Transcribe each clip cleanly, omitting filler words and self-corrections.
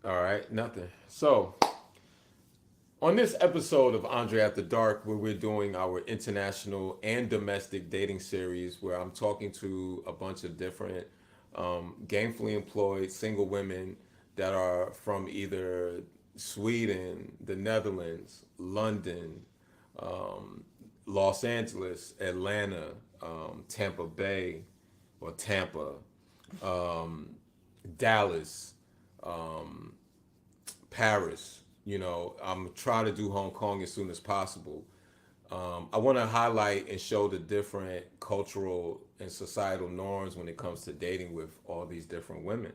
All right, nothing. So, on this episode of Andre After Dark, where we're doing our international and domestic dating series, where I'm talking to a bunch of different gainfully employed single women that are from either Sweden, the Netherlands, London, um, Los Angeles, Atlanta, Tampa Bay, or Tampa, um, Dallas, um, Paris. I'm trying to do Hong Kong as soon as possible. I want to highlight and show the different cultural and societal norms when it comes to dating with all these different women.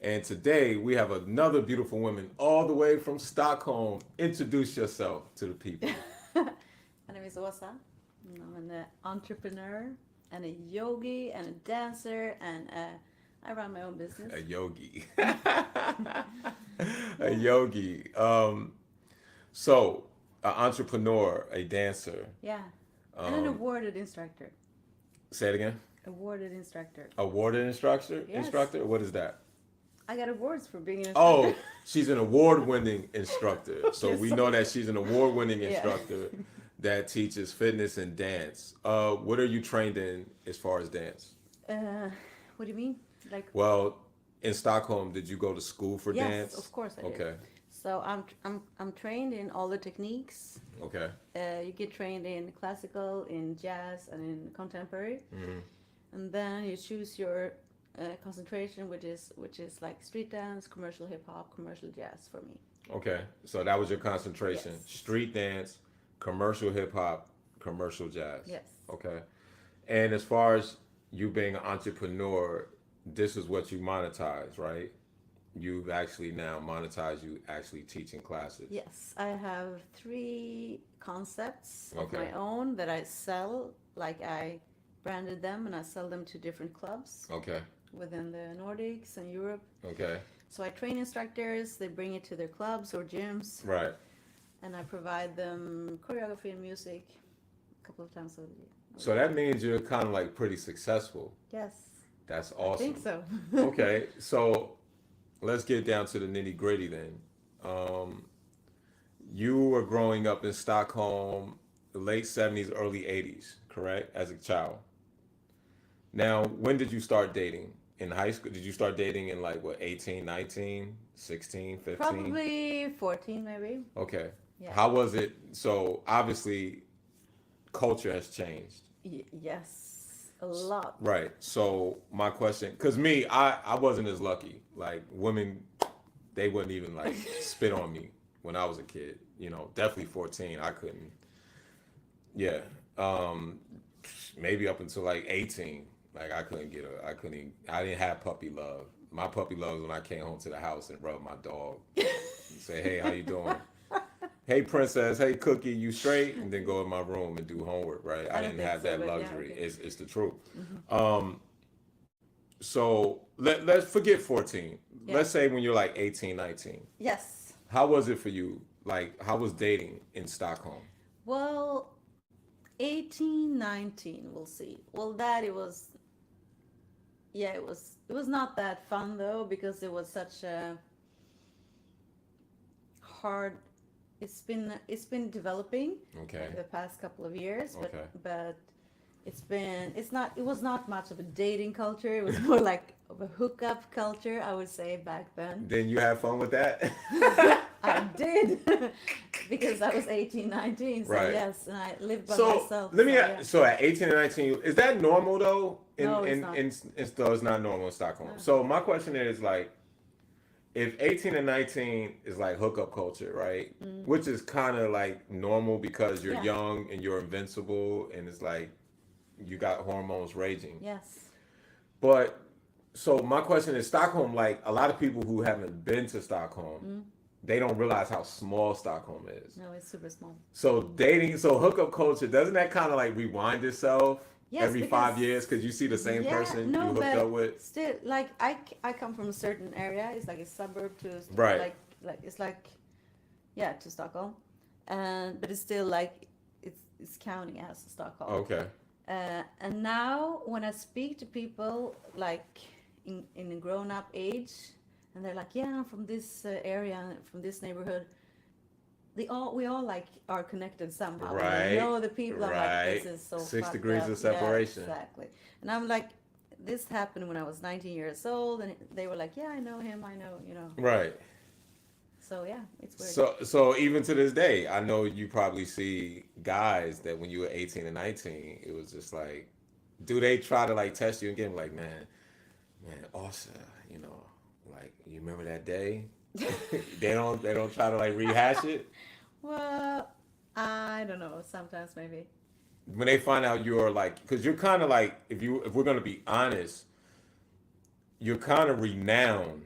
And today we have another beautiful woman all the way from Stockholm. Introduce yourself to the people. My name is Åsa. I'm an entrepreneur and a yogi and a dancer and I run my own business. A yogi. A yogi. So, an entrepreneur, a dancer. Yeah. And an awarded instructor. Say it again. Awarded instructor. Awarded instructor? Yes. Instructor? What is that? I got awards for being an Oh, instructor. she's an award-winning instructor. So Yes. we know that she's an award-winning Yeah. instructor that teaches fitness and dance. What are you trained in as far as dance? What do you mean? Like Well, in Stockholm, did you go to school for yes, dance? of course I did. Okay. So I'm trained in all the techniques. Okay. You get trained in classical, in jazz, and in contemporary, Hmm. and then you choose your concentration, which is like street dance, commercial hip hop, commercial jazz for me. Okay. So that was your concentration. Yes. Street dance, commercial hip hop, commercial jazz. Yes. Okay. And as far as you being an entrepreneur, this is what you monetize, right? You've actually now monetized you actually teaching classes. Yes, I have three concepts of Okay. my own that I sell. Like I branded them and I sell them to different clubs Okay. within the Nordics and Europe. Okay. So I train instructors, they bring it to their clubs or gyms, Right. and I provide them choreography and music a couple of times a year. So that means you're kind of like pretty successful. Yes, That's I awesome. think so. Okay. So let's get down to the nitty gritty then. Um, you were growing up in Stockholm, the late 70s, early 80s, correct? As a child. Now, when did you start dating? In high school? Did you start dating in like what, 18, 19, 16, 15? Probably 14 maybe. Okay. Yeah. How was it? So obviously, culture has changed. Yes, a lot. Right. So my question, because me, I wasn't as lucky. Like women, they wouldn't even like spit on me when I was a kid. Definitely 14. I couldn't. Yeah. Maybe up until like 18. Like I couldn't I didn't have puppy love. My puppy love was when I came home to the house and rubbed my dog. Say, hey, how you doing? Hey, princess. Hey, cookie. You straight? And then go in my room and do homework. Right? I I don't didn't think have so, that but yeah, luxury. okay. It's the truth. So let's forget 14. Yeah. Let's say when you're like 18, 19. Yes. How was it for you? Like, how was dating in Stockholm? Well, 18, 19, we'll see. Well, that it was not that fun though because it was such a hard. It's been developing Okay. the past couple of years, Okay. but it was not much of a dating culture. It was more like of a hookup culture, I would say back then. Then you have fun with that? I did because I was 18, 19. So Right. yes, and I lived by So myself. let me so, ask, yeah. so at 18 and 19, is that normal though? No, it's not. So it's not normal in Stockholm. No. So my question is like, if 18 and 19 is like hookup culture, right? Which is kind of like normal because you're Yeah. young and you're invincible and it's like you got hormones raging. Yes. But so my question is Stockholm, like a lot of people who haven't been to Stockholm, they don't realize how small Stockholm is. No, it's super small. So hookup culture, doesn't that kind of like rewind itself Yes, every 5 because- years? Because you see the same person you hooked but up with. still, like I come from a certain area. It's like a suburb to Right. like it's like yeah to Stockholm, but it's still like it's counting as Stockholm. Okay. And now when I speak to people like in a grown up age, and they're like, yeah, I'm from this area, from this neighborhood. We all like are connected somehow. And I Right. know the people. I'm like, Right. this is so 6 fucked degrees up. of separation. Yeah, exactly. And I'm like, this happened when I was 19 years old, and they were like, yeah, I know him. I know, you know. Right. So yeah, it's weird. So even to this day, I know you probably see guys that when you were 18 and 19, it was just like, do they try to like test you again? Like, man, also, you know, like you remember that day? They don't try to like rehash it. Well, I don't know. Sometimes maybe. When they find out you're like, because you're kind of like, if we're gonna be honest, you're kind of renowned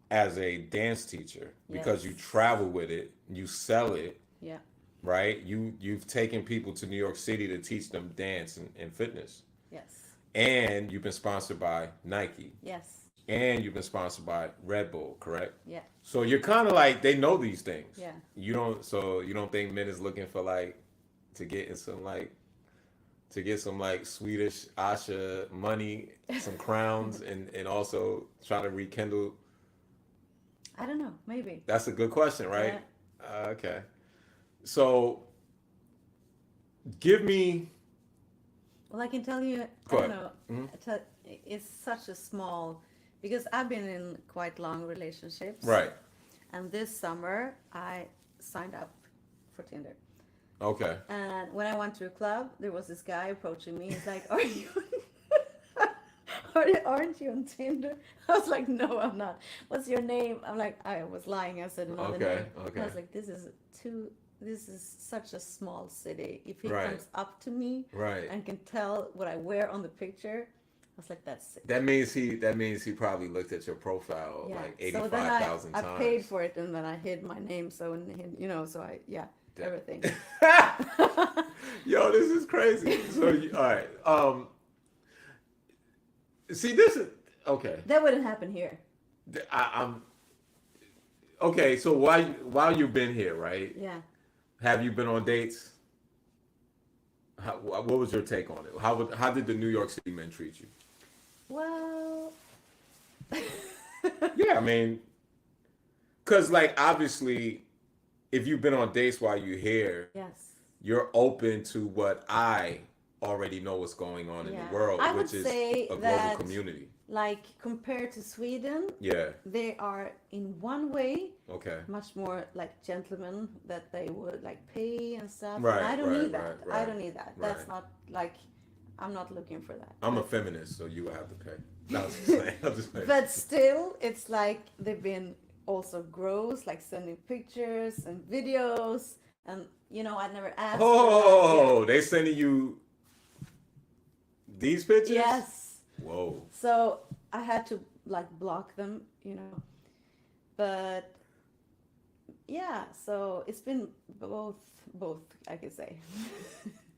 as a dance teacher because you Yes. travel with it, you sell it, Yeah. right? You've taken people to New York City to teach them dance and fitness, Yes. and you've been sponsored by Nike, Yes. and you've been sponsored by Red Bull, correct? Yeah. So you're kind of like they know these things. Yeah. You don't think men is looking for like to get in some like to get some like Swedish Asha money, some crowns, and also try to rekindle. I don't know. Maybe. That's a good question, right? Yeah. Okay. So give me. Well, I can tell you. Go I don't ahead. know. Mhm. It's such a small, because I've been in quite long relationships. Right. And this summer I signed up for Tinder. Okay. And when I went to a club, there was this guy approaching me. He's like, "Are you? Aren't you on Tinder?" I was like, "No, I'm not. What's your name?" I'm like, I was lying. I said another Okay, name. okay. I was like, This is such a small city. If he Right. comes up to me Right. and can tell what I wear on the picture, I was like, that's sick. That means he probably looked at your profile Yeah. like So then 85,000 I times. paid for it, and then I hid my name. So so I everything. Yo, this is crazy. So all right. See, this is okay. That wouldn't happen here. I'm okay. So while you've been here, right? Yeah. Have you been on dates? What was your take on it? How did the New York City men treat you? Well. Yeah, I mean, cause like obviously, if you've been on dates while you're here, Yes. you're open to what I already know what's going on in Yeah. the world, I would which is say a global that, community. like, compared to Sweden, Yeah. they are in one way Okay. much more like gentlemen, that they would like pay and stuff. Right, And I don't right, need that. right, I don't need that. right. That's not like, I'm not looking for that. I'm a feminist, so you would have to pay. No, I'm just saying. I'm just saying. But still, it's like they've been also gross, like sending pictures and videos, and I never asked. Oh, they sending you these pictures? Yes. Whoa. So I had to like block them. But yeah, so it's been both, I could say.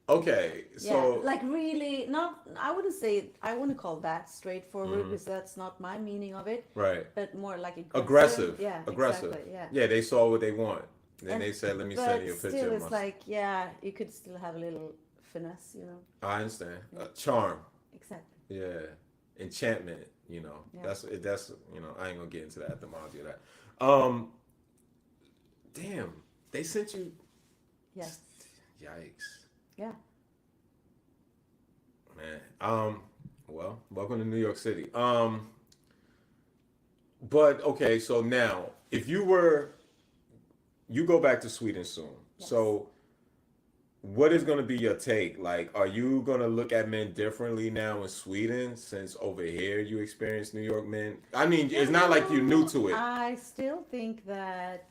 Okay, so Yeah, like really not. I wouldn't call that straightforward, because that's not my meaning of it. right, But more like aggressive. Yeah, Aggressive. exactly, yeah. Yeah, they saw what they want. Then And- they said, "Let me But send you a picture." still, Of it's my... like, yeah, you could still have a little finesse. I understand. Charm. Exactly. Yeah, enchantment. Yeah. That's I ain't gonna get into the etymology of that. Damn, they sent you. Yes. Yikes, Yeah. man. Well, welcome to New York City. But okay, so now if you go back to Sweden soon, Yes. so what is going to be your take? Like, are you going to look at men differently now in Sweden since over here you experience New York men? I mean, it's not like you're new to it. I still think that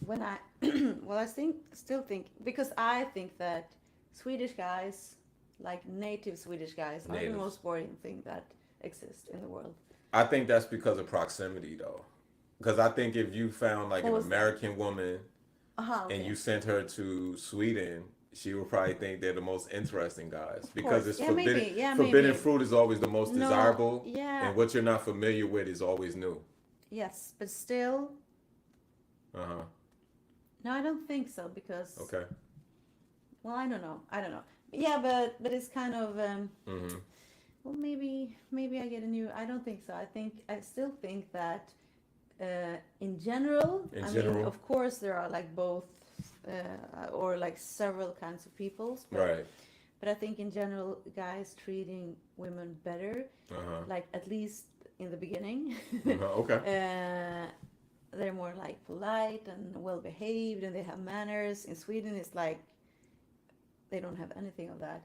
when I, well, still think, because I think that Swedish guys, like native Swedish guys, are Native. the most boring thing that exists in the world. I think that's because of proximity, though. Because I think if you found like What an was that? American woman Okay. and you sent her to Sweden, she would probably think they're the most interesting guys because course. it's Yeah, forbidden. maybe. Yeah, forbidden maybe. fruit is always the most No, desirable, yeah. and what you're not familiar with is always new. Yes, but still, Uh huh. no, I don't think so, because, Okay. well, I don't know. Yeah, but it's kind of, Mm-hmm. Well, maybe I get a new. I don't think so. I still think that in general. In I mean, general, of course, there are like both or like several kinds of peoples, right? but I think in general, guys treating women better, Uh huh. like at least in the beginning. Okay. uh, they're more like polite and well behaved, and they have manners. In Sweden, it's like they don't have anything of that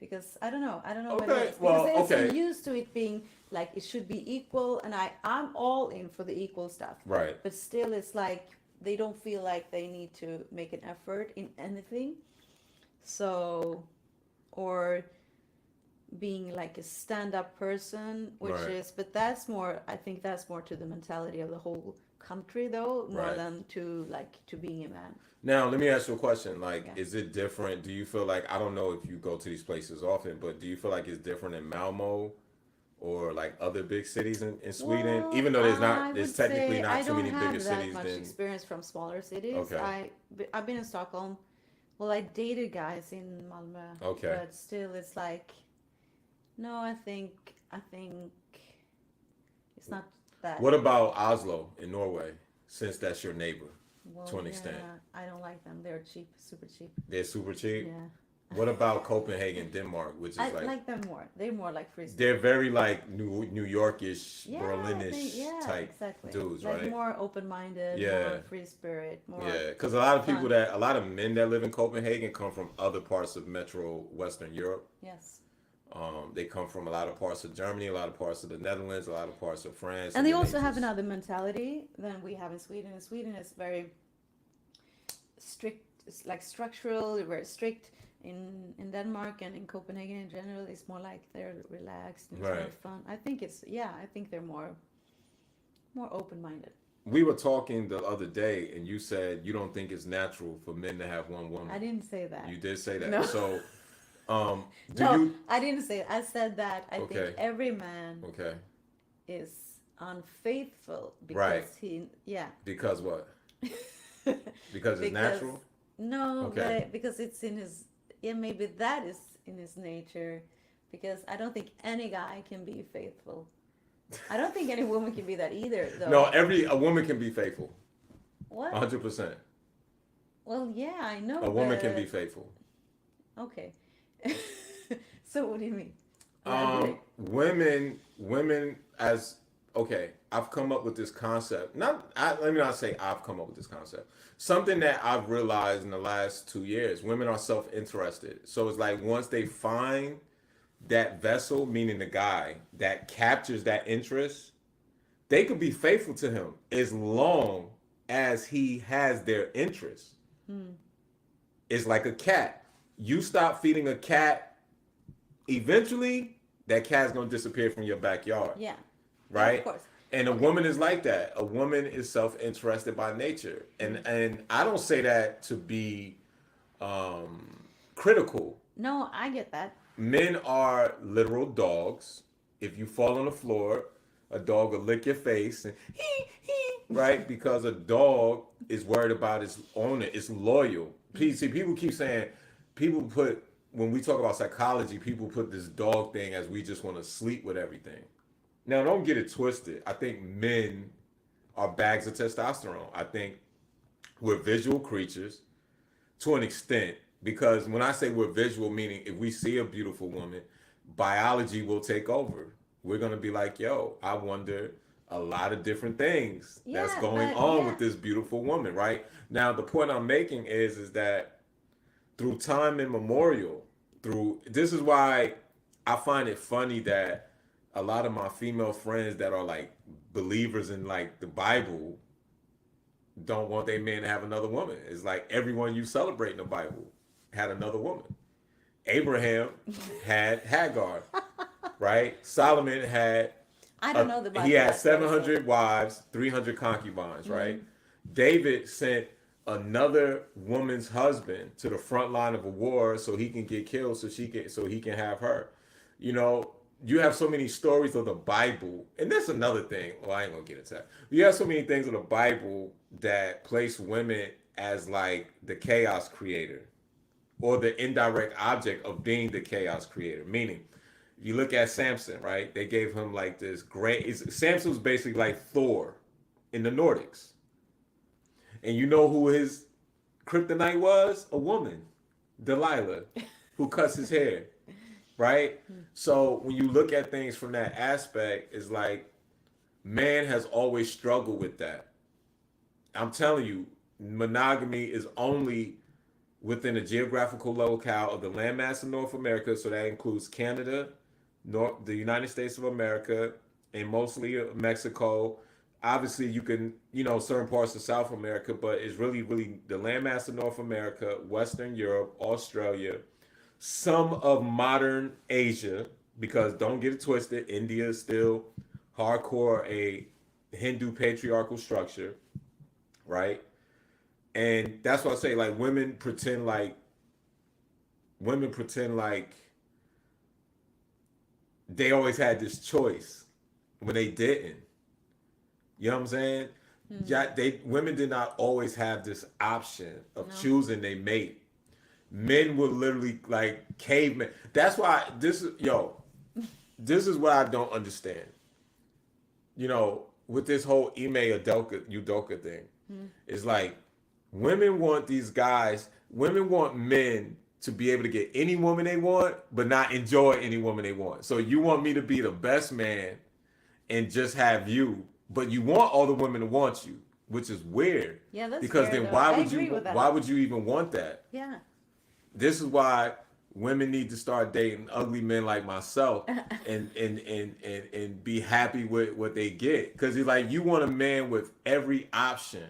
because I don't know what it Okay. is, because Well, they're so okay. used to it being like it should be equal, and I'm all in for the equal stuff, Right. but still it's like they don't feel like they need to make an effort in anything. So, or being like a stand-up person, which Right. is, but that's more, I think that's more to the mentality of the whole country though, more Right. than to like to being a man. Now, let me ask you a question. Like, Yeah. is it different? Do you feel like, I don't know if you go to these places often, but do you feel like it's different in Malmo or like other big cities in Sweden? Well, Even though I there's would technically say not I too don't many bigger have that cities much than. experience from smaller cities. Okay. I've been in Stockholm. Well, I dated guys in Malmö, Okay. but still, it's like no. I think it's not that. What about Oslo in Norway, since that's your neighbor Well, to an yeah, extent? I don't like them. They're cheap, super cheap. They're super cheap. Yeah, What about Copenhagen, Denmark, which I is like, like them more. They're more like free they're spirit. very like New Yorkish, Yeah, Berlinish yeah, type exactly. dudes, Like right? more open-minded, Yeah. more free spirit, more Yeah, because a lot of people fun. that, a lot of men that live in Copenhagen come from other parts of Metro Western Europe. Yes. They come from a lot of parts of Germany, a lot of parts of the Netherlands, a lot of parts of France, And and they then they also have just another mentality than we have in Sweden. In Sweden, it's very strict. It's like structural, very strict. In Denmark and in Copenhagen in general, it's more like they're relaxed and it's more right. fun. I think it's yeah. I think they're more open minded. We were talking the other day, and you said you don't think it's natural for men to have one woman. I didn't say that. You did say that. No. So, do No, you? I didn't say it. I said that I think Okay. every man Okay. is unfaithful Right. because he yeah. Because what? Because it's Because natural. no, Okay. because it's in his yeah, maybe that is in his nature, because I don't think any guy can be faithful. I don't think any woman can be that either though. No, a woman can be faithful. What? 100%. Well, yeah, I know. A woman can be but faithful. okay. So what do you mean? Elaborate. Women as okay. I've come up with this concept. Let me not say I've come up with this concept. Something that I've realized in the last 2 years. Women are self-interested. So it's like once they find that vessel, meaning the guy that captures that interest, they could be faithful to him as long as he has their interest. It's like a cat. You stop feeding a cat, eventually that cat's gonna disappear from your backyard, Yeah. right? Of course. And a Okay. woman is like that. A woman is self-interested by nature, and I don't say that to be critical. No, I get that. Men are literal dogs. If you fall on the floor, a dog will lick your face and right? Because a dog is worried about its owner. It's loyal. See, people keep saying, when we talk about psychology, people put this dog thing as we just want to sleep with everything. Now, don't get it twisted. I think men are bags of testosterone. I think we're visual creatures to an extent, because when I say we're visual, meaning if we see a beautiful woman, biology will take over. We're gonna be like, yo, I wonder a lot of different things that's Yeah, going but on yeah. with this beautiful woman, right? Now, the point I'm making is that through time immemorial, through this is why I find it funny that a lot of my female friends that are like believers in like the Bible don't want their man to have another woman. It's like everyone you celebrate in the Bible had another woman. Abraham had Hagar, right? Solomon had I don't know the Bible. he had like that, so- 700 wives, 300 concubines, right? Mm-hmm. David sent another woman's husband to the front line of a war so he can get killed so he can have her. You know, you have so many stories of the Bible, and that's another thing. Well, I ain't gonna get into that. You have so many things in the Bible that place women as like the chaos creator or the indirect object of being the chaos creator. Meaning, If you look at Samson, right? They gave him like this great. Samson was basically like Thor in the Nordics, and you know who his kryptonite was? A woman, Delilah, who cuts his hair, right? So when you look at things from that aspect, it's like man has always struggled with that. I'm telling you, monogamy is only within a geographical locale of the landmass of North America. So that includes Canada, the United States of America, and mostly Mexico. Obviously, you can, certain parts of South America, but it's really, really the landmass of North America, Western Europe, Australia, some of modern Asia, because don't get it twisted, India is still hardcore a Hindu patriarchal structure, right? And that's why I say like women pretend like they always had this choice when they didn't. You know what I'm saying? Yeah, women did not always have this option of choosing their mate. Men were literally like cavemen. That's why this is what I don't understand. With this whole Ime Udoka thing, it's like women want men to be able to get any woman they want, but not enjoy any woman they want. So you want me to be the best man and just have you, but you want all the women to want you, which is weird. Yeah, that's because weird, then though. why would you even want that? Yeah. This is why women need to start dating ugly men like myself and be happy with what they get. Because it's like you want a man with every option,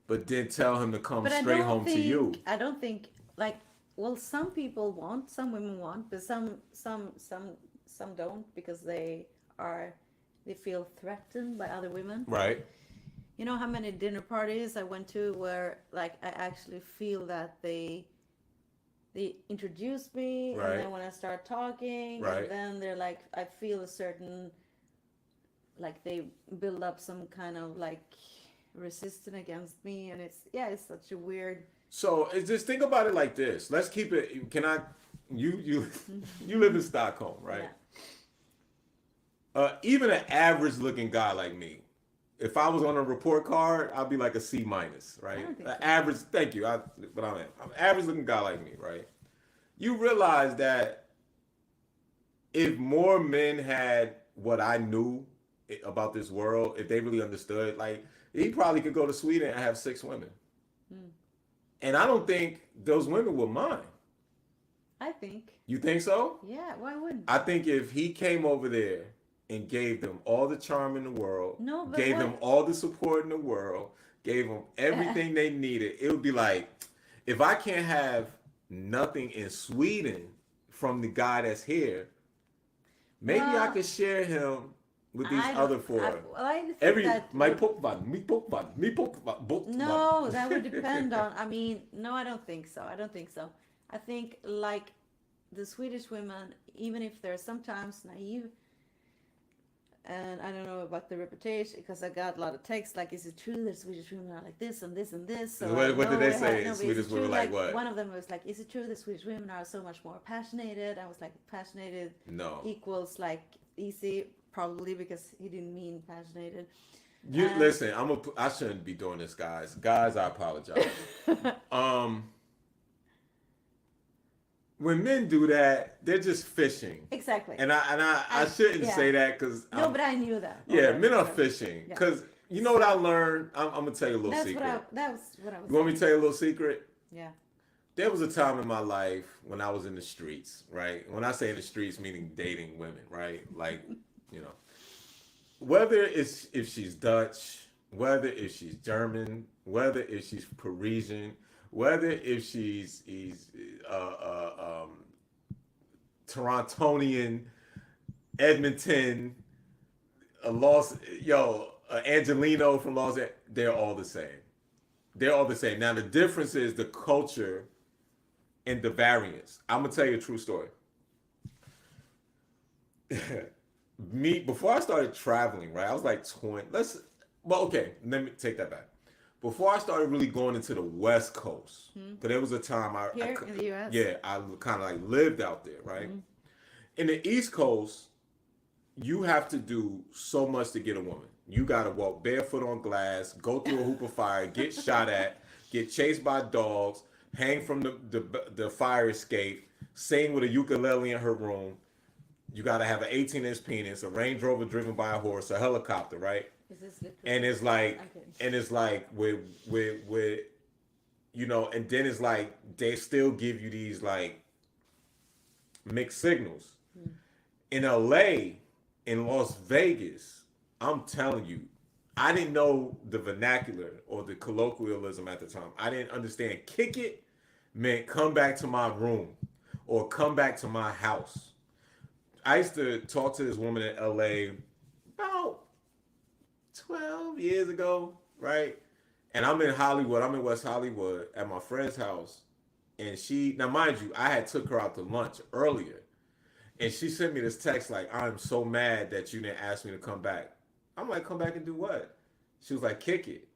but then tell him to come straight home to you. I don't think some people want, some women want, but some don't because they feel threatened by other women. Right. You know how many dinner parties I went to where I actually feel that they introduce me, right. And then when I start talking, right. And then they're like, I feel a certain, they build up some kind of resistance against me, and it's such a weird. So just think about it like this. Let's keep it. You live in Stockholm, right? Yeah. Even an average looking guy like me, if I was on a report card, I'd be like a C-, right? Average. Thank you. But I'm an average looking guy like me, right? You realize that if more men had what I knew about this world, if they really understood, he probably could go to Sweden and have 6 women. And I don't think those women would mind. I think. You think so? Yeah, why wouldn't? I think if he came over there and gave them all the charm in the world, gave them all the support in the world, gave them everything they needed, it would be like, if I can't have nothing in Sweden from the guy that's here, maybe I could share him with these other 4. No, that would depend on. No, I don't think so. I think the Swedish women, even if they're sometimes naive, and I don't know about the reputation because I got a lot of texts is it true that Swedish women are like this and this and this? So what did they say? Swedish women what? One of them was is it true that Swedish women are so much more passionate? I was passionate equals easy, probably because he didn't mean passionate. Listen, I shouldn't be doing this, guys. Guys, I apologize. When men do that, they're just fishing. Exactly. And I shouldn't say that because but I knew that. Yeah, men are fishing because you know what I learned. I'm gonna tell you a little secret. That was what I was. You want me to tell you a little secret? Yeah. There was a time in my life when I was in the streets, right? When I say in the streets, meaning dating women, right? Whether it's if she's Dutch, whether if she's German, whether if she's Parisian, whether if she's Torontonian, Edmonton, Angelino from Los Angeles, they're all the same. Now the difference is the culture and the variance. I'm gonna tell you a true story. Before I started traveling, right? I was like 20. Let me take that back. Before I started really going into the West Coast, because there was a time in the US? I kind of lived out there, right? in the East Coast, you have to do so much to get a woman. You gotta walk barefoot on glass, go through a hoop of fire, get shot at, get chased by dogs, hang from the fire escape, sing with a ukulele in her room. You gotta have an 18-inch penis, a Range Rover driven by a horse, a helicopter, right? Is this literally? And it's like, I'm kidding. and it's like with you know, and then it's like they still give you these like mixed signals. In LA, in Las Vegas, I'm telling you, I didn't know the vernacular or the colloquialism at the time. I didn't understand kick it meant come back to my room or come back to my house. I used to talk to this woman in LA about 12 years ago, right? And I'm in Hollywood. I'm in West Hollywood at my friend's house. And she, now mind you, I had took her out to lunch earlier. And she sent me this text like, I'm so mad that you didn't ask me to come back. I'm like, come back and do what? She was like, kick it.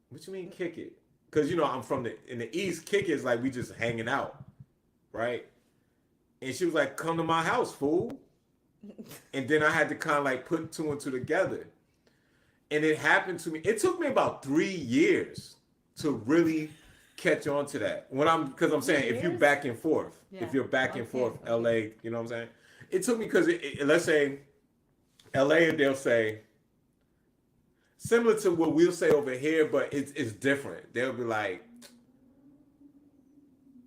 What you mean kick it? Because, you know, I'm from in the East, kick it is like we just hanging out, right? And she was like, come to my house, fool. And then I had to kind of like put two and two together. And it happened to me. It took me about 3 years to really catch on to that. Because I'm saying, if you're back and forth, if you're back and forth, LA, you know what I'm saying? It took me because let's say LA, they'll say, similar to what we'll say over here, but it's different. They'll be like,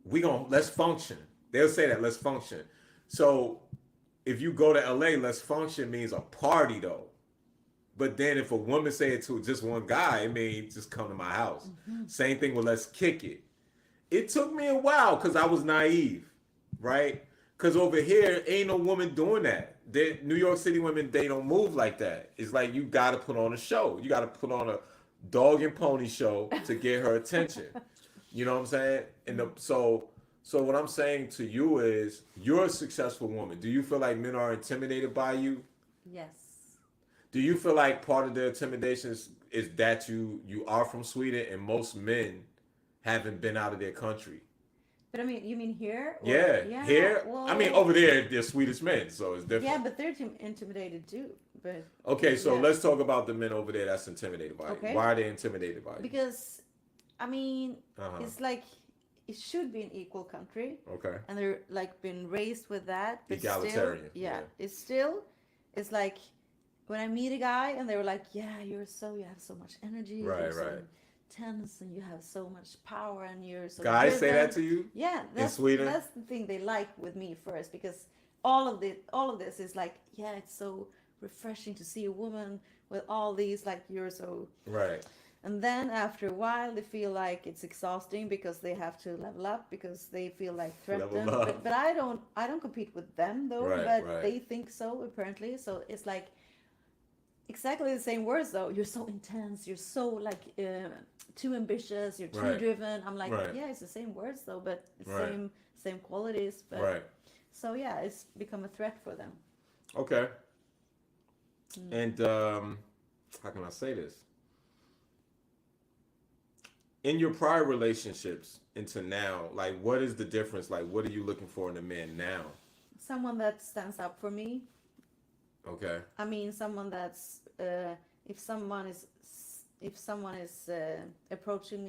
let's function. They'll say that, let's function. So if you go to LA, let's function means a party though. But then if a woman say it to just one guy, it means just come to my house. Same thing with let's kick it. It took me a while because I was naive, right? Because over here, ain't no woman doing that. New York City women, they don't move like that. It's like you got to put on a show. You got to put on a dog and pony show to get her attention. You know what I'm saying? So what I'm saying to you is, you're a successful woman. Do you feel like men are intimidated by you? Yes. Do you feel like part of the intimidation is that you are from Sweden and most men haven't been out of their country? But I mean, you mean here? Or, yeah, here. Well, I mean, over there, they're Swedish men, so it's different. Yeah, but they're intimidated too. But okay, so let's talk about the men over there that's intimidated by you. Why are they intimidated by you? Because, I mean, it's like it should be an equal country. Okay. And they're like been raised with that. But egalitarian. Still, it's like when I meet a guy and they were like, yeah, you have so much energy. Right. So intense and you have so much power and you're so guys driven. Say that to you? Yeah, in Sweden? That's the thing they like with me first, because all of this is like, yeah, it's so refreshing to see a woman with all these, like, you're so right. And then after a while they feel like it's exhausting because they have to level up because they feel like threatened. But I don't compete with them though. But they think so apparently. So it's like exactly the same words though. You're so intense. You're so like too ambitious. You're too driven. I'm like, yeah, it's the same words though, but same qualities. But so yeah, it's become a threat for them. Okay. And how can I say this? In your prior relationships into now, like, what is the difference? Like, what are you looking for in a man now? Someone that stands up for me. Okay. I mean, someone that's if someone is approaching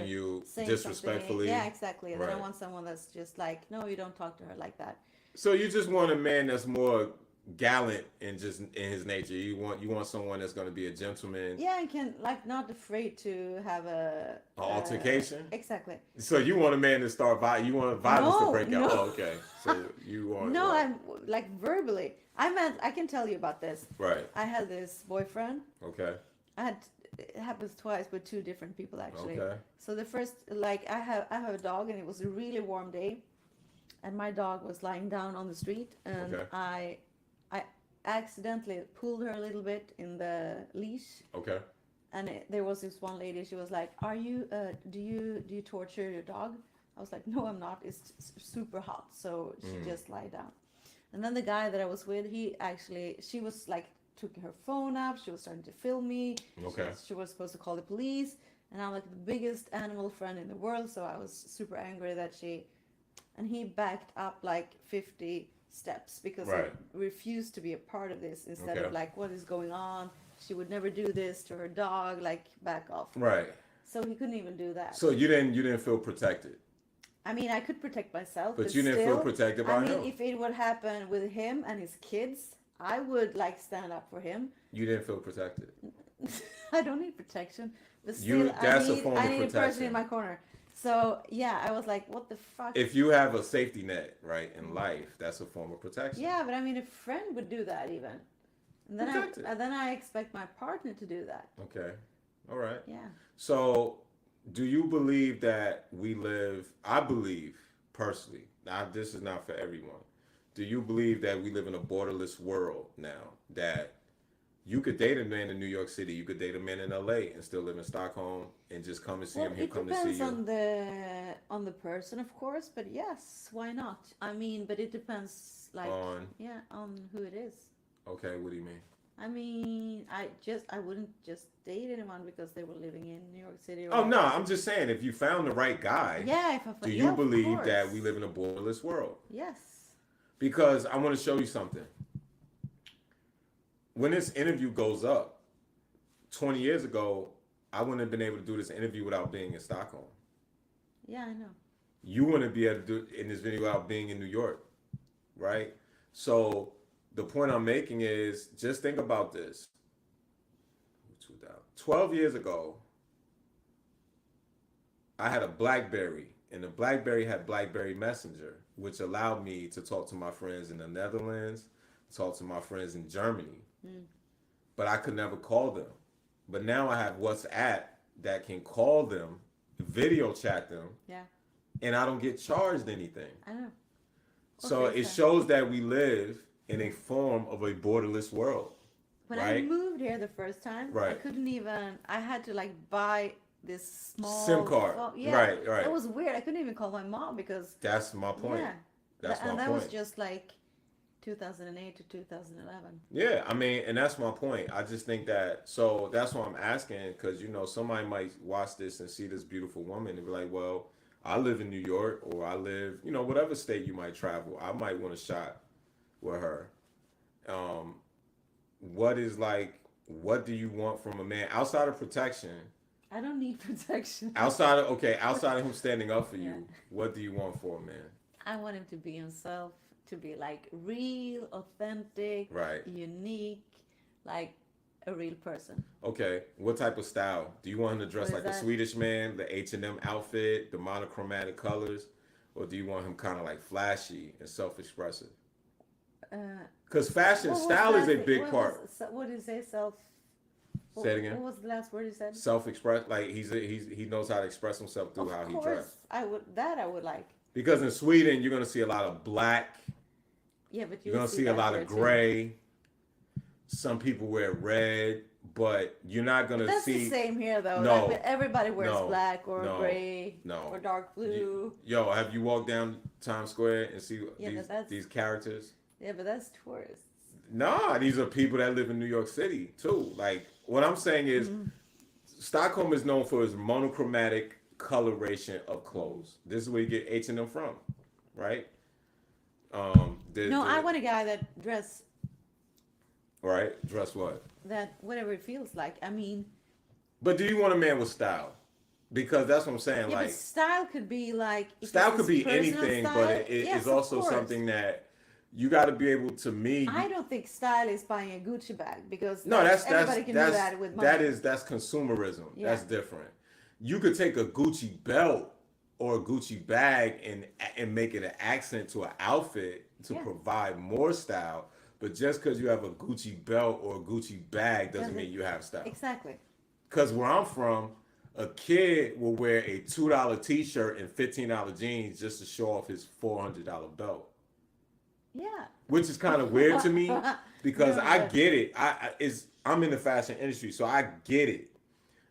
you disrespectfully. Yeah, exactly. Then I want someone that's just like, no, you don't talk to her like that. So you just want a man that's more gallant and just in his nature. You want someone that's going to be a gentleman. Yeah, and can like not afraid to have an altercation. Exactly. So you want a man to start you want violence to break out. Oh, okay. So you want no, I'm like verbally. I can tell you about this. Right. I had this boyfriend. Okay. It happens twice with two different people actually. Okay. So the first, like, I have a dog and it was a really warm day, and my dog was lying down on the street, and I accidentally pulled her a little bit in the leash. Okay. And there was this one lady. She was like, "Are you? Do you torture your dog?" I was like, "No, I'm not. It's super hot." So she just lie down. And then the guy that I was with, she was like took her phone up. She was starting to film me. Okay. She was supposed to call the police, and I'm like the biggest animal friend in the world. So I was super angry that he backed up like 50 steps because Right. I refused to be a part of this instead Okay. of like, what is going on? She would never do this to her dog, like back off. Right. So he couldn't even do that. So you didn't feel protected, I mean, I could protect myself, but but you didn't feel still, protected I by mean, him. if it would happen with him and his kids, I would like stand up for him. You didn't feel protected. I don't need protection, but You still, that's a form I of need a person protection. in my corner. So yeah, I was like, what the fuck? If you have a safety net, right, in life, that's a form of protection. Yeah, but I mean, a friend would do that even, and Protected. then I expect my partner to do that. Okay. All right. Yeah. So, do you believe that we live? I believe personally. Now, this is not for everyone. Do you believe that we live in a borderless world now? That you could date a man in New York City, you could date a man in LA, and still live in Stockholm, and just come and see Well, him. He'll it come to see depends you. on the person, of course, but yes, why not? I mean, but it depends, like, On yeah, on who it is. okay, what do you mean? I mean, I wouldn't just date anyone because they were living in New York City. Or Oh no, I'm just saying if you found the right guy, yeah, if I, do yeah, you of believe that course. we live in a borderless world? Yes. Because I want to show you something. When this interview goes up, 20 years ago, I wouldn't have been able to do this interview without being in Stockholm. Yeah, I know. You wouldn't be able to do it in this video without being in New York, right? So the point I'm making is just think about this. 12 years ago, I had a Blackberry, and the Blackberry had Blackberry Messenger, which allowed me to talk to my friends in the Netherlands, talk to my friends in Germany, but I could never call them. But now I have WhatsApp that can call them, video chat them, Yeah, and I don't get charged anything. I know. So Okay, it so- shows that we live in a form of a borderless world. When I Right. moved here the first time, I Right. couldn't even. I had to like buy this small SIM card. Yeah, Right, right. That was weird. I couldn't even call my mom because That's my point. yeah, That's and my that point. was just like 2008 to 2011. Yeah, I mean, and that's my point. I just think that, so that's why I'm asking, because, somebody might watch this and see this beautiful woman and be like, well, I live in New York, or I live, whatever state you might travel. I might want a shot with her. What do you want from a man outside of protection? I don't need protection. Outside of him standing up for you, Yeah. what do you want for a man? I want him to be himself, to be like real, authentic, Right. unique, like a real person. Okay, what type of style? Do you want him to dress What is like a that? Swedish man, the H&M outfit, the monochromatic colors, or do you want him kind of like flashy and self-expressive? Because fashion What was style is a that? big part. What did you say? Say it again. What was the last word you said? Self-express, like he knows how to express himself through how he dressed. I would like. Because in Sweden, you're gonna see a lot of black. Yeah, but You're gonna see a lot of gray. Some people wear red, but you're not gonna That's see. the same here, though. No. Like, everybody wears No. black or No. gray No. or dark blue. Yo, have you walked down Times Square and see Yeah, but that's- these characters? Yeah, but that's tourists. Nah, these are people that live in New York City too. Like what I'm saying is, Stockholm is known for its monochromatic coloration of clothes. This is where you get H&M from, right? I want a guy that dress what? that whatever it feels like. I mean, But do you want a man with style? Because that's what I'm saying. yeah, like but style could be like if style it's could be personal anything, style, but it yes, is of also course. something that you got to be able to me. I don't think style is buying a Gucci bag because No, everybody can do that with money. that's consumerism. Yeah. That's different. You could take a Gucci belt or a Gucci bag and make it an accent to an outfit to Yeah. provide more style. But just because you have a Gucci belt or a Gucci bag doesn't mean you have style. Exactly. Because where I'm from, a kid will wear a $2 T-shirt and $15 jeans just to show off his $400 belt. Yeah. Which is kind of weird to me because No, I but- get it. I'm in the fashion industry, so I get it.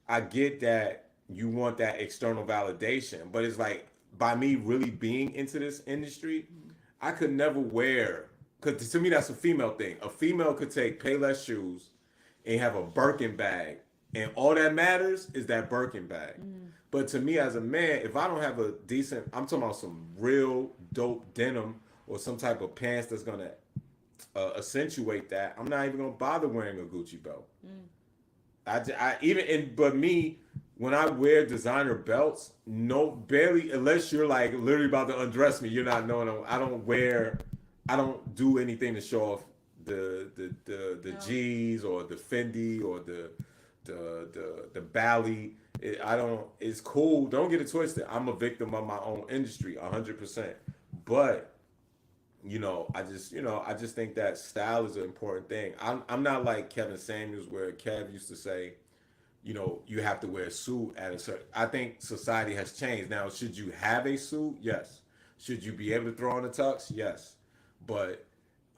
I get that you want that external validation, but it's like by me really being into this industry, I could never wear, because to me that's a female thing. A female could take Payless shoes and have a Birkin bag, and all that matters is that Birkin bag. But to me as a man, if I don't have a decent, I'm talking about some real dope denim or some type of pants that's gonna accentuate that, I'm not even gonna bother wearing a Gucci belt. I even but me, when I wear designer belts, no, barely, unless you're like literally about to undress me, you're not knowing. I don't do anything to show off the No. G's or the Fendi or the Bally. I don't. It's cool. Don't get it twisted. I'm a victim of my own industry, 100%. But I just think that style is an important thing. I'm not like Kevin Samuels, where Kev used to say, you have to wear a suit at a certain. I think society has changed now. Should you have a suit? Yes. Should you be able to throw on a tux? Yes. But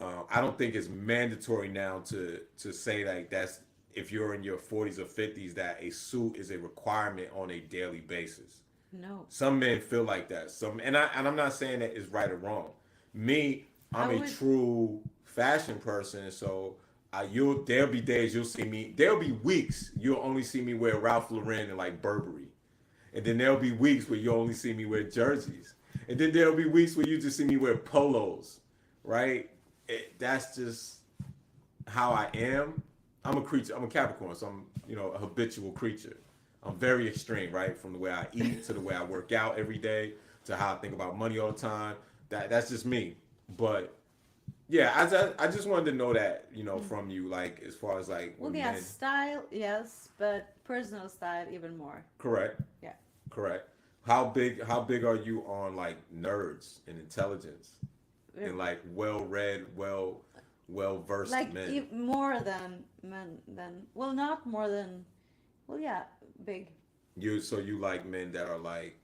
I don't think it's mandatory now to say like that's if you're in your 40s or 50s that a suit is a requirement on a daily basis. No. Some men feel like that. I'm not saying that is right or wrong. Me, I'm a true fashion person, so there'll be days you'll see me. There'll be weeks you'll only see me wear Ralph Lauren and like Burberry, and then there'll be weeks where you'll only see me wear jerseys, and then there'll be weeks where you just see me wear polos, right? That's just how I am. I'm a creature. I'm a Capricorn, so I'm a habitual creature. I'm very extreme, right? From the way I eat to the way I work out every day to how I think about money all the time. That's just me. But yeah, I just wanted to know that from you, like as far as like Well, yeah, style, yes, but personal style even more. Correct. Yeah. Correct. How big are you on like nerds and intelligence and like well read, well versed Like men? more than men than well, not more than well, yeah, big. You like men that are like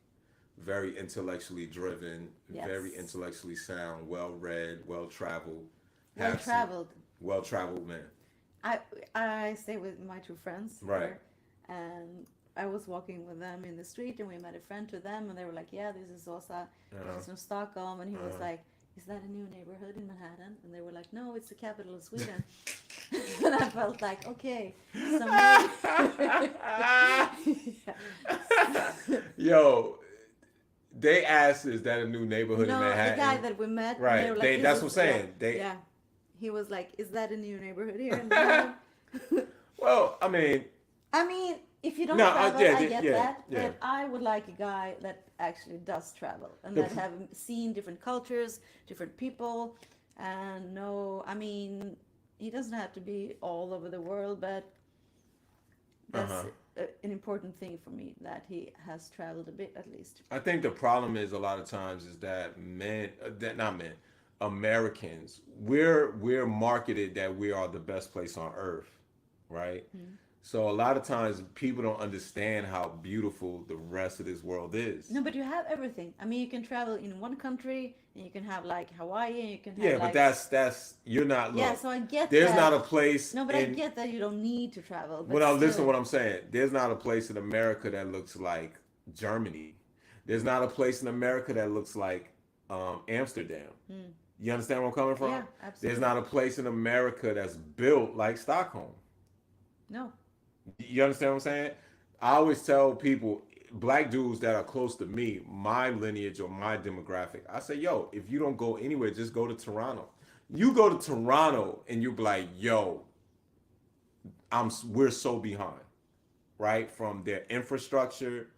very intellectually driven, Yes. very intellectually sound, well read, well traveled, Well traveled. well traveled men. I stay with my two friends. Right. Here, and I was walking with them in the street, and we met a friend to them, and they were like, "Yeah, this is Osa. He's from Stockholm," and he was like, "Is that a new neighborhood in Manhattan?" And they were like, "No, it's the capital of Sweden." And I felt like, okay, Yo, they asked, "Is that a new neighborhood in no, Manhattan?" the guy that we met, Right. they were like, That's what I'm saying. yeah, he was like, "Is that a new neighborhood here in Manhattan?" Well, I mean, if you don't No, travel, yeah, I get yeah, that. yeah. But I would like a guy that actually does travel and that have seen different cultures, different people, and he doesn't have to be all over the world, but that's an important thing for me that he has traveled a bit at least. I think the problem is a lot of times is that not men, Americans, we're marketed that we are the best place on earth, right? So a lot of times people don't understand how beautiful the rest of this world is. No, but you have everything. You can travel in one country, and you can have like Hawaii, and you can have Yeah, but that's you're not. Look, yeah. So I get there's that. not a place. No, but I get that you don't need to travel. But Well, now listen still. to what I'm saying. There's not a place in America that looks like Germany. There's not a place in America that looks like Amsterdam. You understand where I'm coming from? Yeah, absolutely. There's not a place in America that's built like Stockholm. No. You understand what I'm saying? I always tell people, black dudes that are close to me, my lineage or my demographic, I say, yo, if you don't go anywhere, just go to Toronto. You go to Toronto and you be like, yo, we're so behind, right? From their infrastructure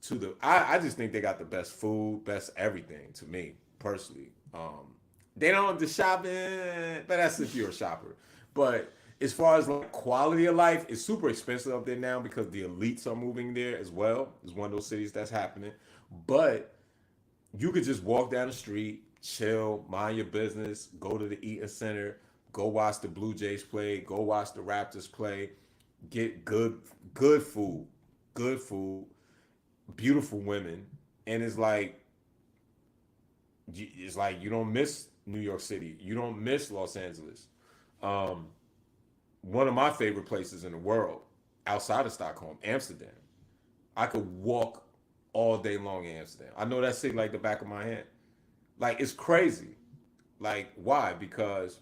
to I just think they got the best food, best everything to me personally. They don't have the shopping, but that's if you're a shopper. But as far as like quality of life, it's super expensive up there now because the elites are moving there as well. It's one of those cities that's happening. But you could just walk down the street, chill, mind your business, go to the Eaton Center, go watch the Blue Jays play, go watch the Raptors play, get good food, beautiful women, and it's like you don't miss New York City, you don't miss Los Angeles. One of my favorite places in the world outside of Stockholm, Amsterdam. I could walk all day long in Amsterdam. I know that city like the back of my hand. Like, it's crazy. Like, why? Because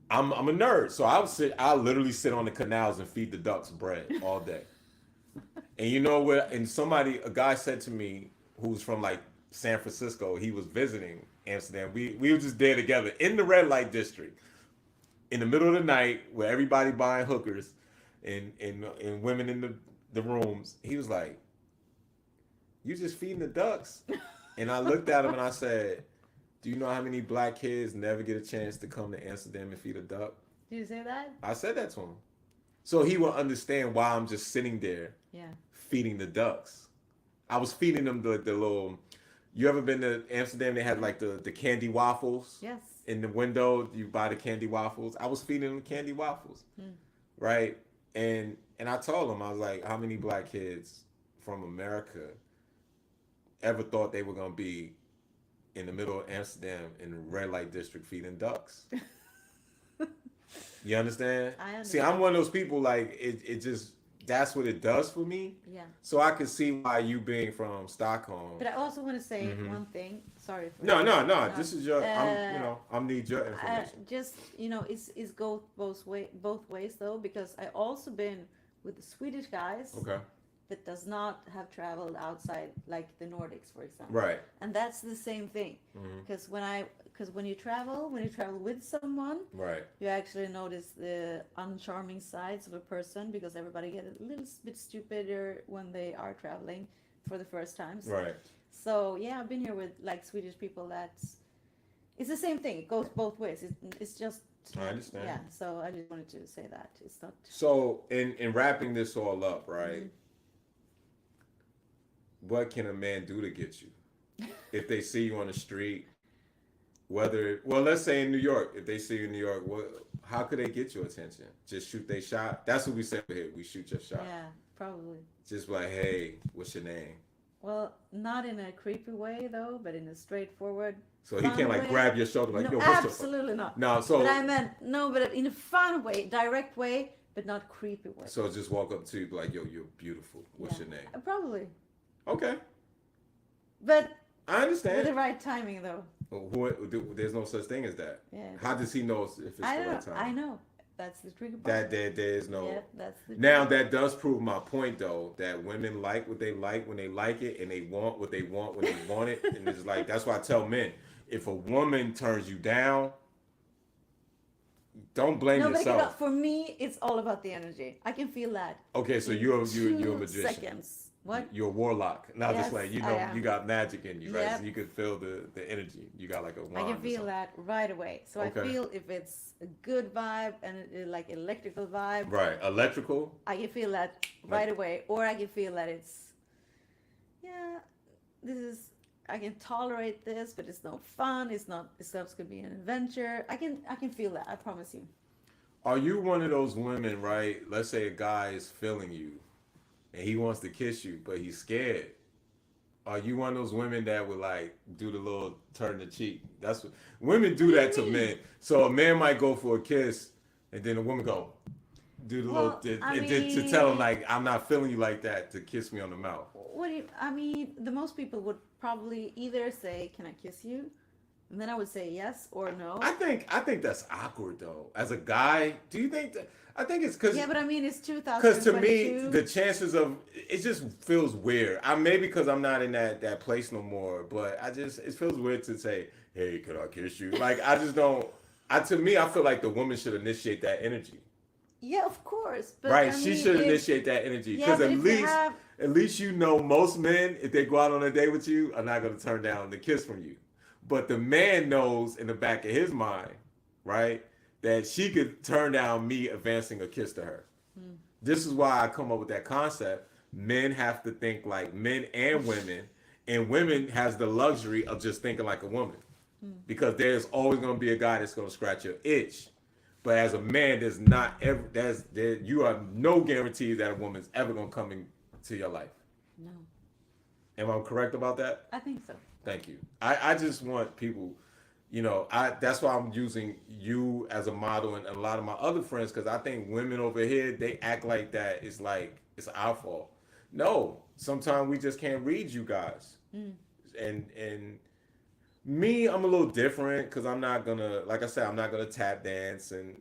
I'm a nerd. So I literally sit on the canals and feed the ducks bread all day. And you know what? And a guy said to me who's from like San Francisco, he was visiting Amsterdam. We were just there together in the red light district, in the middle of the night, where everybody buying hookers, and women in the rooms. He was like, "You just feeding the ducks?" And I looked at him and I said, "Do you know how many black kids never get a chance to come to Amsterdam and feed a duck?" Did you say that? I said that to him, so he will understand why I'm just sitting there, Yeah. feeding the ducks. I was feeding them the little. You ever been to Amsterdam? They had like the candy waffles. Yes. In the window, you buy the candy waffles. I was feeding them candy waffles, right? And I told him, I was like, how many black kids from America ever thought they were gonna be in the middle of Amsterdam in the red light district feeding ducks? You understand? I understand. See, I'm one of those people, like, it just, that's what it does for me. Yeah. So I can see why you being from Stockholm. But I also want to say one thing. Sorry. For No. This is your, I'm need your information. Just it's go both ways though, because I also been with the Swedish guys Okay. that does not have traveled outside like the Nordics, for example. Right. And that's the same thing, because when you travel with someone, Right. you actually notice the uncharming sides of a person, because everybody get a little bit stupider when they are traveling for the first times. Right. So yeah, I've been here with like Swedish people. It's the same thing. It goes both ways. It's just. I understand. Yeah. So I just wanted to say that it's not. So in wrapping this all up, right? What can a man do to get you? If they see you on the street, let's say in New York, if they see you in New York, how could they get your attention? Just shoot their shot? That's what we say here. We shoot your shot. Yeah, probably. Just like, hey, what's your name? Well, not in a creepy way though, but in a straightforward. So he can't like way. grab your shoulder like, No, yo, what's absolutely not. No, so. But I meant no, but in a fun way, direct way, but not creepy way. So just walk up to you, be like, yo, you're beautiful. What's your name? Probably. Okay. But I understand. with the right timing though. There's no such thing as that. Yeah. How does he know if it's the right time? I know. That's the tricky part. That there is no. Yeah, that's the. Now that does prove my point though, that women like what they like when they like it, and they want what they want when they want it, and it's like that's why I tell men, if a woman turns you down, don't blame yourself. But for me, it's all about the energy. I can feel that. Okay, so you're a magician. Seconds. What? You're a warlock. Not Yes, just like, you got magic in you, right? Yep. So you can feel the energy. You got like a wand. I can feel that right away. So Okay. I feel if it's a good vibe and like electrical vibe. Right. Electrical. I can feel that right away. Or I can feel that I can tolerate this, but it's no fun. It's not going to be an adventure. I can feel that. I promise you. Are you one of those women, right? Let's say a guy is feeling you and he wants to kiss you, but he's scared. Are you one of those women that would like do the little turn the cheek? That's what women do that to men. So a man might go for a kiss and then a woman go do the little to tell him like, I'm not feeling you like that, to kiss me on the mouth. The most people would probably either say, "Can I kiss you?" And then I would say yes or no. I think that's awkward though. As a guy, do you think that? I think it's because. Yeah, but I mean, it's 2022. Because to me, the chances of it just feels weird. Maybe because I'm not in that place no more, but it feels weird to say, "Hey, could I kiss you?" Like I just don't. To me, I feel like the woman should initiate that energy. Yeah, of course. But right, she should initiate that energy because at least you know most men, if they go out on a date with you, are not going to turn down the kiss from you. But the man knows in the back of his mind, right, that she could turn down me advancing a kiss to her. This is why I come up with that concept. Men have to think like men and women has the luxury of just thinking like a woman. Because there's always going to be a guy that's going to scratch your itch. But as a man, you are no guarantee that a woman's ever going to come into your life. No. Am I correct about that? I think so. Thank you. I just want people, that's why I'm using you as a model and a lot of my other friends, because I think women over here, they act like that. It's like it's our fault. No, sometimes we just can't read you guys. And me, I'm a little different because I'm not gonna, like I said, I'm not gonna tap dance and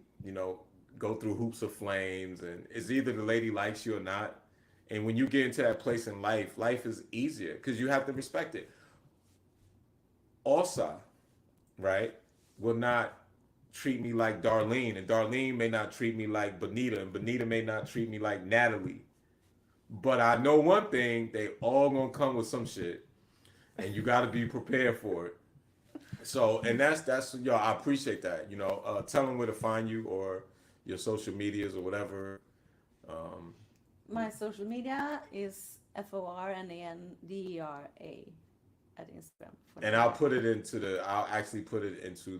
go through hoops of flames. And it's either the lady likes you or not. And when you get into that place in life is easier because you have to respect it. Also, right, will not treat me like Darlene, and Darlene may not treat me like Bonita, and Bonita may not treat me like Natalie. But I know one thing: they all gonna come with some shit, and you got to be prepared for it. So, and that's yo, I appreciate that. Tell them where to find you or your social medias or whatever. Um, My social media is FORNANDERA at Instagram for and now. I'll actually put it into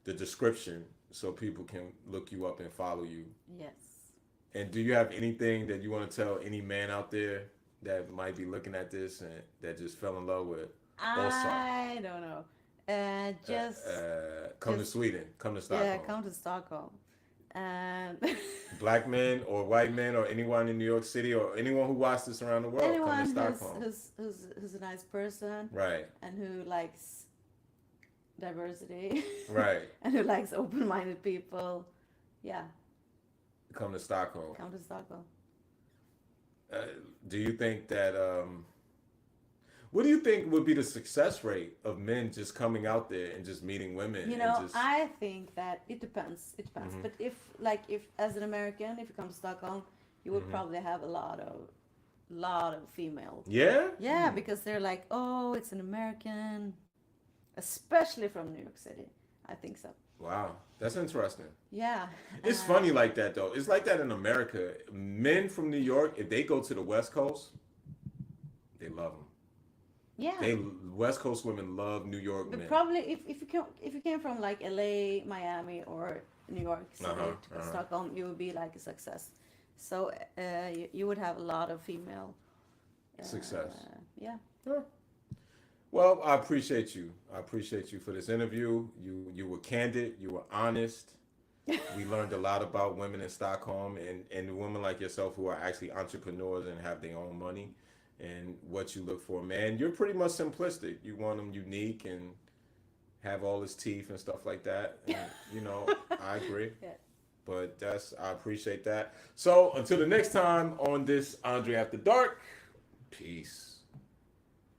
the description so people can look you up and follow you. Yes. And do you have anything that you want to tell any man out there that might be looking at this and that just fell in love with Allstar? I don't know. Come to just Sweden. Come to yeah, Stockholm. come to Stockholm. And Black men or white men or anyone in New York City or anyone who watched this around the world, come to anyone Stockholm. who's a nice person Right, and who likes diversity right. and who likes open-minded people, yeah, Come to Stockholm. come to Stockholm. Uh, do you think that what do you think would be the success rate of men just coming out there and just meeting women You and know, just I think that it depends. It depends. Mhm. But if as an American, if you come to Stockholm, you would Mhm. probably have a lot of female. Yeah? Yeah, because they're like, oh, it's an American, especially from New York City. I think so. Wow, that's interesting. Yeah. It's funny like that though. It's like that in America. Men from New York, if they go to the West Coast, they love them. Yeah. They West Coast women love New York But men. probably if you came from like LA, Miami, or New York City to Stockholm, you would be like a success. So you would have a lot of female Success. Yeah. Huh. Well, I appreciate you. I appreciate you for this interview. You were candid. You were honest. We learned a lot about women in Stockholm and women like yourself who are actually entrepreneurs and have their own money and what you look for. Man, you're pretty much simplistic. You want them unique and have all his teeth and stuff like that. And, I agree. Yeah. But I appreciate that. So until the next time on this Andre After Dark, peace.